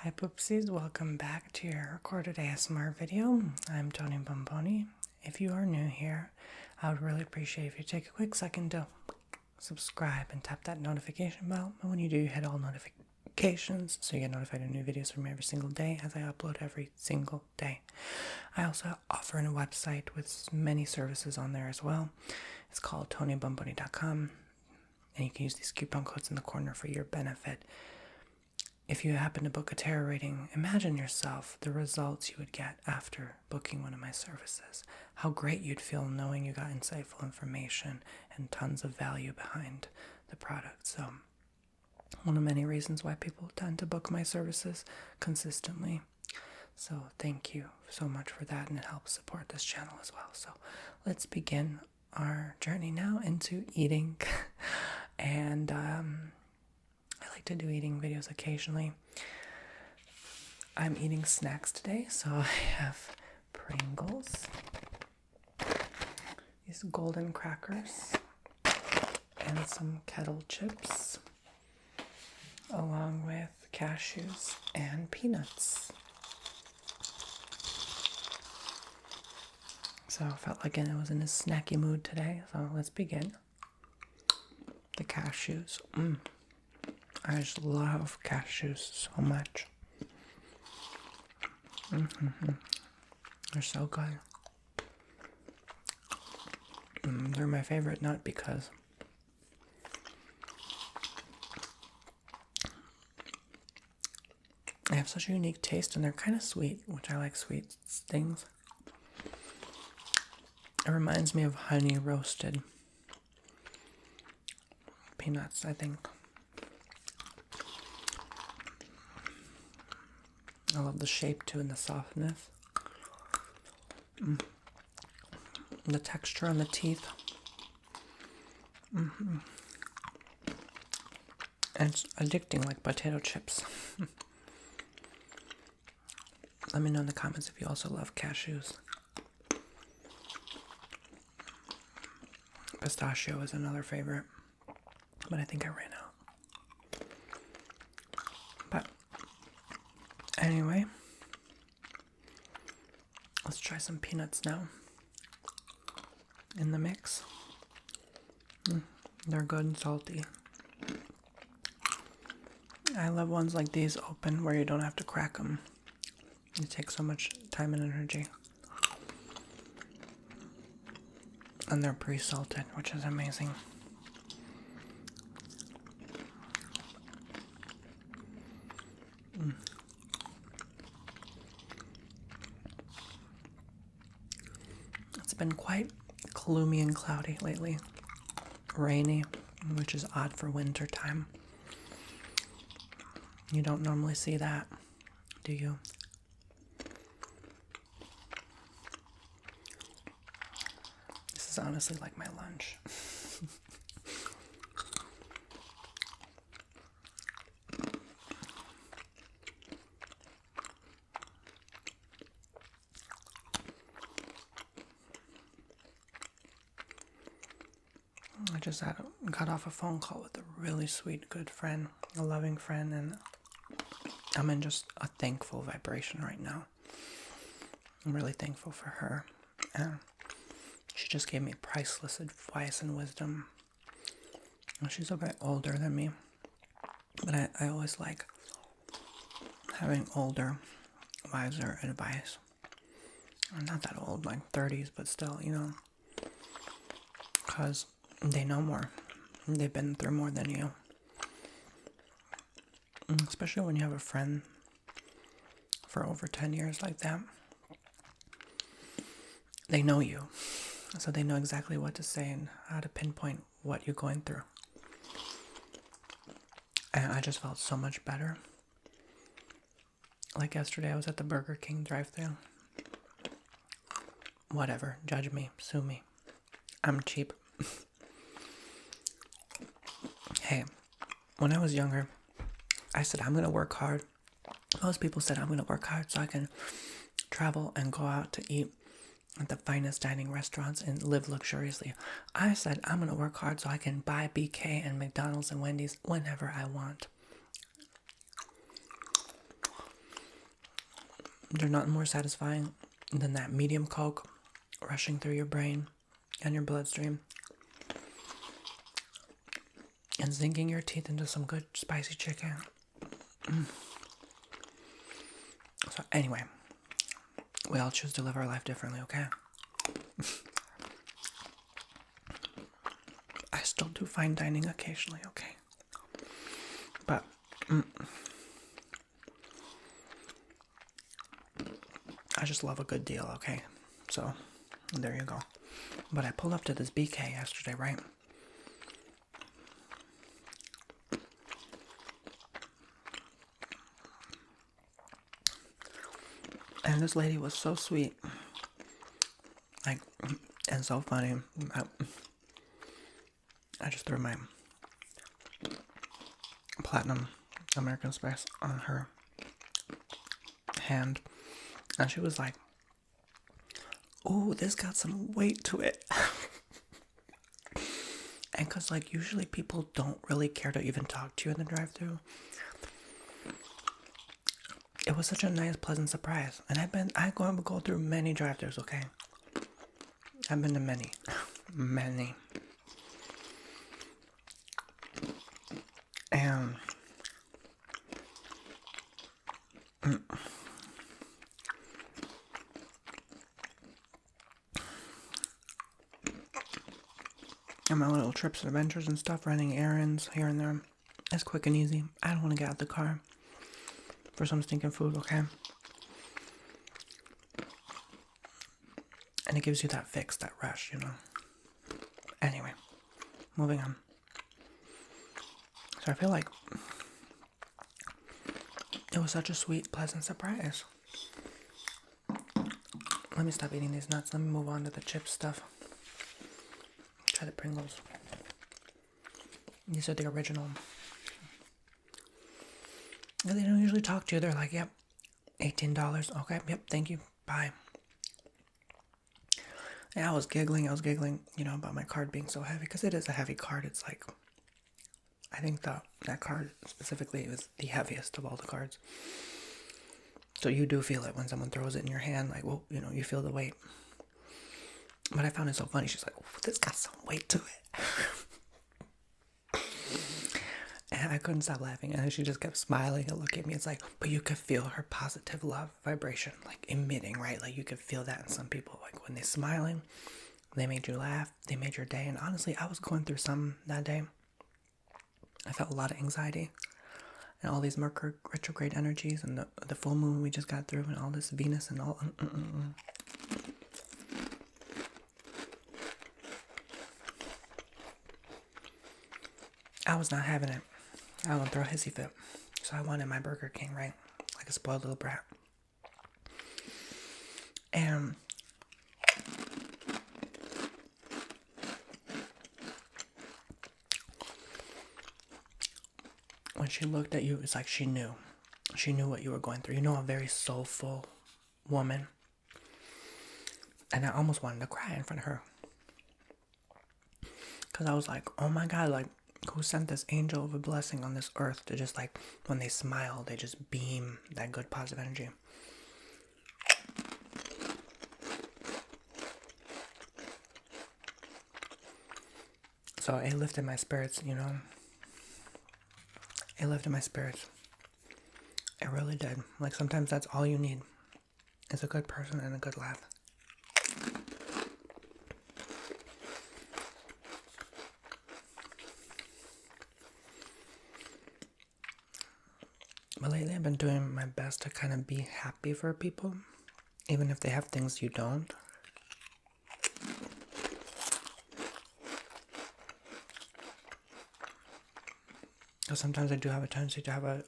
Hi Poopsies, welcome back to your recorded ASMR video. I'm Tony Bomboni. If you are new here, I would really appreciate if you take a quick second to subscribe and tap that notification bell. And when you do, hit all notifications so you get notified of new videos from me every single day as I upload every single day. I also offer a website with many services on there as well. It's called TonyBomboni.com, and you can use these coupon codes in the corner for your benefit. If you happen to book a tarot reading, imagine yourself the results you would get after booking one of my services. How great you'd feel knowing you got insightful information and tons of value behind the product. So, one of many reasons why people tend to book my services consistently. So, thank you so much for that, and it helps support this channel as well. So, let's begin our journey now into eating. And I like to do eating videos occasionally. I'm eating snacks today, so I have Pringles, these golden crackers, and some kettle chips, along with cashews and peanuts. So I felt like I was in a snacky mood today, so let's begin. The cashews. I just love cashews so much. They're so good. They're my favorite nut because they have such a unique taste and they're kind of sweet, which I like sweet things. It reminds me of honey roasted peanuts, I think. I love the shape too and the softness. The texture on the teeth. And it's addicting like potato chips. Let me know in the comments if you also love cashews. Pistachio is another favorite, but I think I ran out. But anyway, let's try some peanuts now in the mix. They're good and salty. I love ones like these open where you don't have to crack them. It takes so much time and energy. And they're pre-salted, which is amazing. It's been quite gloomy and cloudy lately. Rainy, which is odd for winter time. You don't normally see that, do you? This is honestly like my lunch. I just got off a phone call with a really sweet, good friend, a loving friend, and I'm in just a thankful vibration right now. I'm really thankful for her. She just gave me priceless advice and wisdom. She's a bit older than me, but I always like having older, wiser advice. I'm not that old, like 30s, but still, because they know more. They've been through more than you. Especially when you have a friend for over 10 years like that. They know you. So they know exactly what to say and how to pinpoint what you're going through. And I just felt so much better. Like yesterday, I was at the Burger King drive-thru. Whatever. Judge me. Sue me. I'm cheap. Hey, when I was younger, I said, I'm going to work hard. Most people said, I'm going to work hard so I can travel and go out to eat at the finest dining restaurants and live luxuriously. I said, I'm going to work hard so I can buy BK and McDonald's and Wendy's whenever I want. There's nothing more satisfying than that medium Coke rushing through your brain and your bloodstream and sinking your teeth into some good spicy chicken. So anyway, we all choose to live our life differently, okay? I still do fine dining occasionally, okay? But I just love a good deal, okay? So there you go. But I pulled up to this BK yesterday, right? And this lady was so sweet, like, and so funny. I just threw my platinum American Express on her hand, and she was like, "Ooh, this got some weight to it." And because, like, usually people don't really care to even talk to you in the drive-thru, it was such a nice, pleasant surprise. And I go through many drive-thrus, okay? I've been to many. Many. And my little trips and adventures and stuff, running errands here and there, it's quick and easy. I don't want to get out of the car for some stinking food, okay? And it gives you that fix, that rush, you know? Anyway, moving on. So I feel like it was such a sweet, pleasant surprise. Let me stop eating these nuts. Let me move on to the chip stuff. Try the Pringles. These are the original. And they don't usually talk to you. They're like, yep, $18. Okay, yep, thank you. Bye. And I was giggling, you know, about my card being so heavy, because it is a heavy card. It's like, I think that card specifically is the heaviest of all the cards. So you do feel it when someone throws it in your hand, like, well, you know, you feel the weight. But I found it so funny. She's like, oh, this got some weight to it. And I couldn't stop laughing. And she just kept smiling and looking at me. It's like, but you could feel her positive love vibration, like emitting, right? Like you could feel that in some people. Like when they're smiling, they made you laugh, they made your day. And honestly, I was going through some that day. I felt a lot of anxiety and all these Mercury retrograde energies and the full moon we just got through and all this Venus and all. I was not having it. I was gonna throw a hissy fit. So I wanted my Burger King, right? Like a spoiled little brat. And when she looked at you, it's like she knew. She knew what you were going through. You know, a very soulful woman. And I almost wanted to cry in front of her. Because I was like, oh my God, like, who sent this angel of a blessing on this earth to just, like, when they smile, they just beam that good positive energy. So it lifted my spirits, you know. It lifted my spirits. It really did. Like, sometimes that's all you need is a good person and a good laugh. But lately I've been doing my best to kind of be happy for people, even if they have things you don't. Because sometimes I do have a tendency to have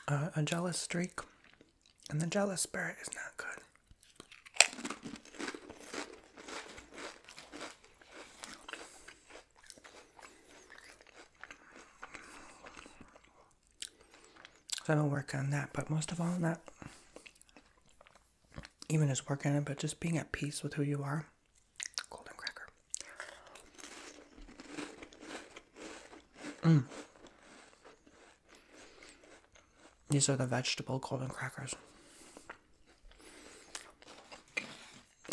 a jealous streak, and the jealous spirit is not good. So I've been working on that, but most of all, not even just working on it, but just being at peace with who you are. Golden cracker. These are the vegetable golden crackers.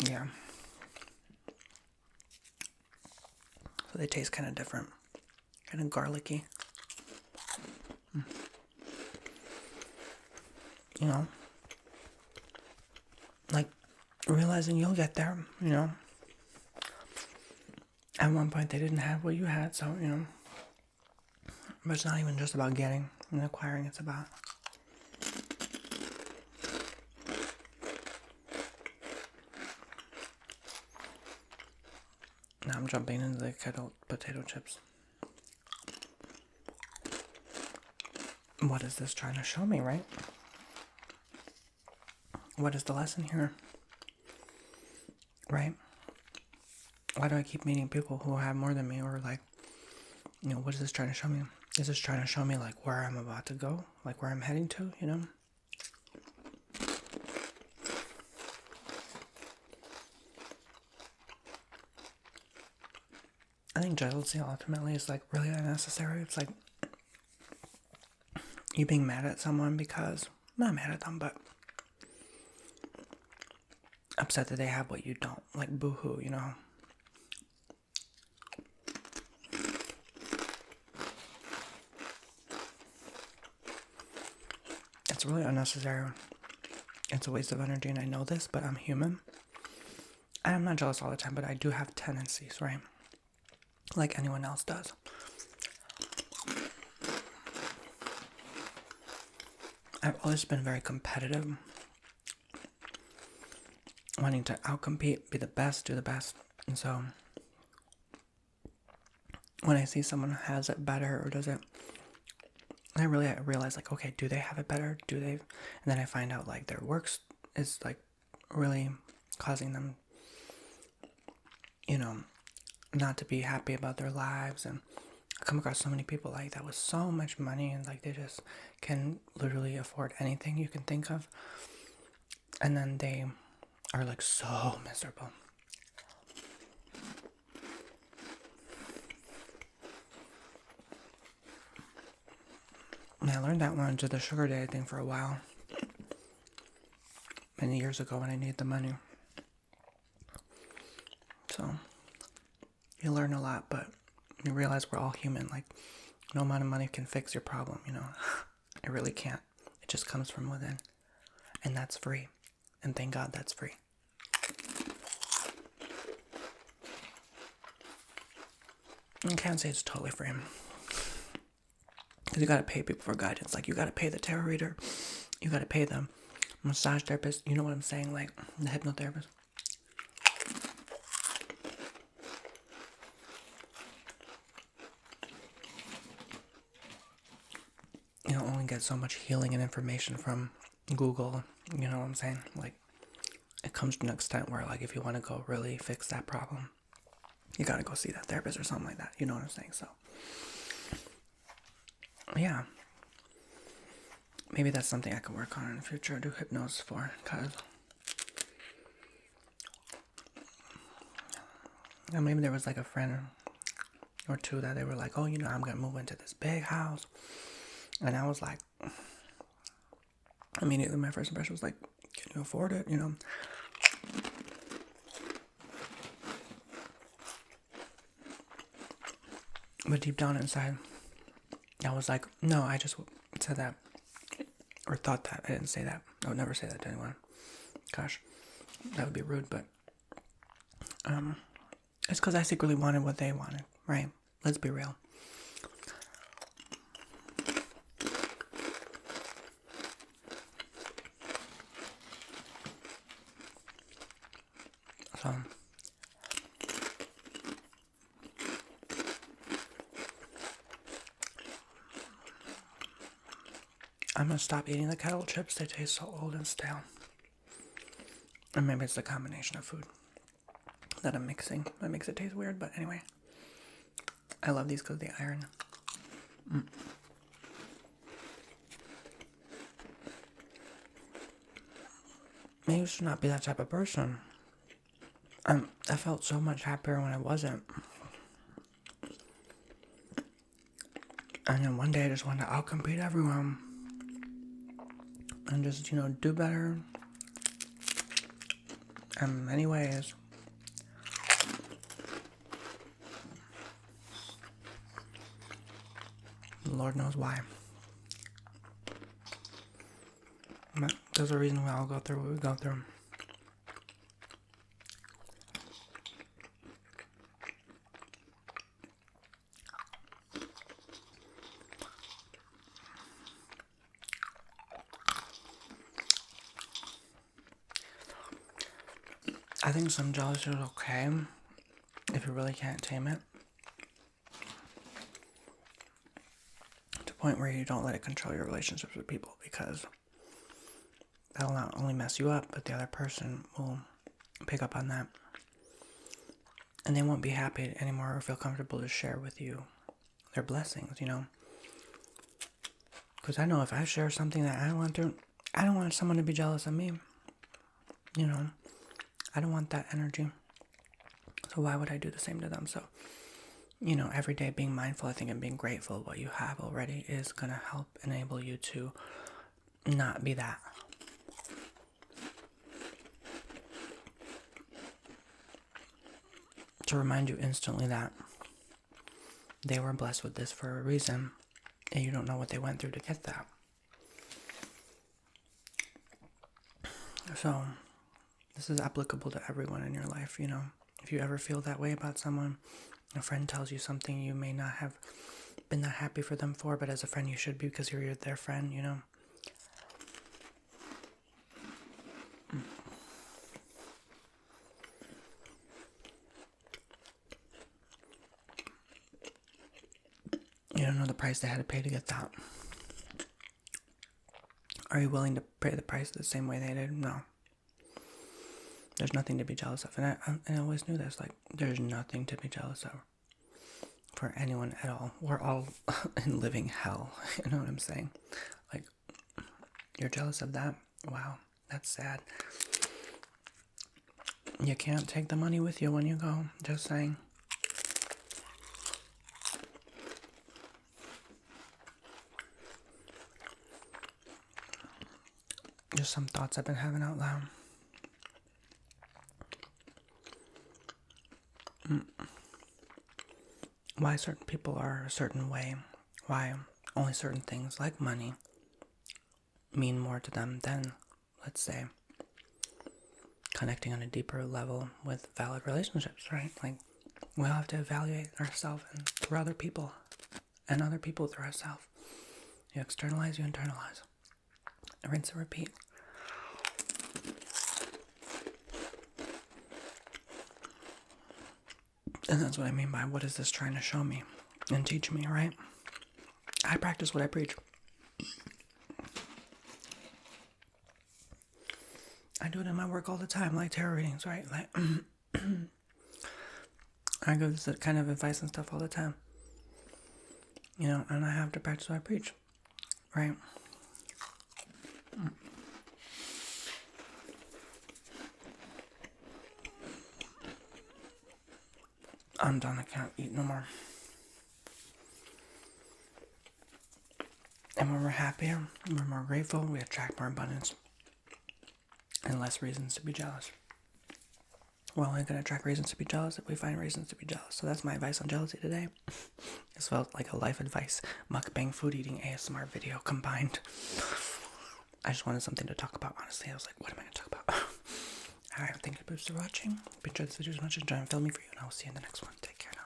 Yeah. So they taste kind of different. Kind of garlicky. You know? Like, realizing you'll get there, you know? At one point, they didn't have what you had, so, you know. But it's not even just about getting and acquiring, it's about now I'm jumping into the kettle potato chips. What is this trying to show me, right? What is the lesson here? Right? Why do I keep meeting people who have more than me? Or like, you know, what is this trying to show me? Is this trying to show me like where I'm about to go? Like where I'm heading to, you know? I think jealousy ultimately is like really unnecessary. It's like you being mad at someone because, not mad at them, but upset that they have what you don't. Like boo-hoo, you know? It's really unnecessary. It's a waste of energy, and I know this, but I'm human. And I'm not jealous all the time, but I do have tendencies, right? Like anyone else does. I've always been very competitive, wanting to outcompete, be the best, do the best. And so when I see someone has it better or does it, I realize like, okay, do they have it better? Do they? And then I find out like their works is like really causing them, you know, not to be happy about their lives. And I come across so many people like that with so much money and like they just can literally afford anything you can think of. And then they are like so miserable. And I learned that when I did the sugar daddy thing for a while. Many years ago when I needed the money. So you learn a lot, but you realize we're all human. Like, no amount of money can fix your problem, you know. It really can't. It just comes from within. And that's free. And thank God that's free. I can't say it's totally free. Because you gotta pay people for guidance. Like, you gotta pay the tarot reader. You gotta pay the massage therapist. You know what I'm saying? Like, the hypnotherapist. You don't only get so much healing and information from Google. You know what I'm saying? Like, it comes to an extent where, like, if you want to go really fix that problem, you gotta go see that therapist or something like that. You know what I'm saying? So, yeah. Maybe that's something I could work on in the future, do hypnosis for, because maybe there was like a friend or two that they were like, oh, you know, I'm gonna move into this big house. And I was like, immediately my first impression was like, can you afford it, you know? But deep down inside, I was like, no, I just said that. Or thought that. I didn't say that. I would never say that to anyone. Gosh, that would be rude, but it's because I secretly wanted what they wanted, right? Let's be real. So, I'm gonna stop eating the kettle chips. They taste so old and stale. And maybe it's the combination of food that I'm mixing that makes it taste weird. But anyway, I love these because of the iron. Maybe you should not be that type of person. I felt so much happier when I wasn't. And then one day I just wanted to outcompete everyone. And just, you know, do better. in many ways. Lord knows why. But there's a reason we all go through what we go through. I think some jealousy is okay if you really can't tame it. To a point where you don't let it control your relationships with people, because that'll not only mess you up, but the other person will pick up on that. And they won't be happy anymore or feel comfortable to share with you their blessings, you know. Because I know if I share something that I went through, I don't want someone to be jealous of me. You know, I don't want that energy. So why would I do the same to them? So, you know, every day being mindful, I think, and being grateful what you have already is going to help enable you to not be that. To remind you instantly that they were blessed with this for a reason, and you don't know what they went through to get that. So, this is applicable to everyone in your life, you know. If you ever feel that way about someone, a friend tells you something you may not have been that happy for them for, but as a friend you should be because you're their friend, you know. You don't know the price they had to pay to get that. Are you willing to pay the price the same way they did? No. There's nothing to be jealous of. And I always knew this. Like, there's nothing to be jealous of for anyone at all. We're all in living hell. You know what I'm saying? Like, you're jealous of that? Wow, that's sad. You can't take the money with you when you go. Just saying. Just some thoughts I've been having out loud. Why certain people are a certain way. Why only certain things like money mean more to them than, let's say, connecting on a deeper level with valid relationships, right? Like, we all have to evaluate ourselves and through other people, and other people through ourselves. You externalize, you internalize. Rinse and repeat. And that's what I mean by what is this trying to show me and teach me, right? I practice what I preach. I do it in my work all the time, like tarot readings, right? Like, I give this kind of advice and stuff all the time. You know, and I have to practice what I preach, right? I'm done. I can't eat no more. And when we're happier, we're more grateful, we attract more abundance and less reasons to be jealous. We're only going to attract reasons to be jealous if we find reasons to be jealous. So that's my advice on jealousy today. This felt like a life advice, mukbang, food eating, ASMR video combined. I just wanted something to talk about, honestly. I was like, what am I going to talk about? Alright, thank you for watching. Hope you enjoyed this video as much as enjoy and film me for you, and I will see you in the next one. Take care now.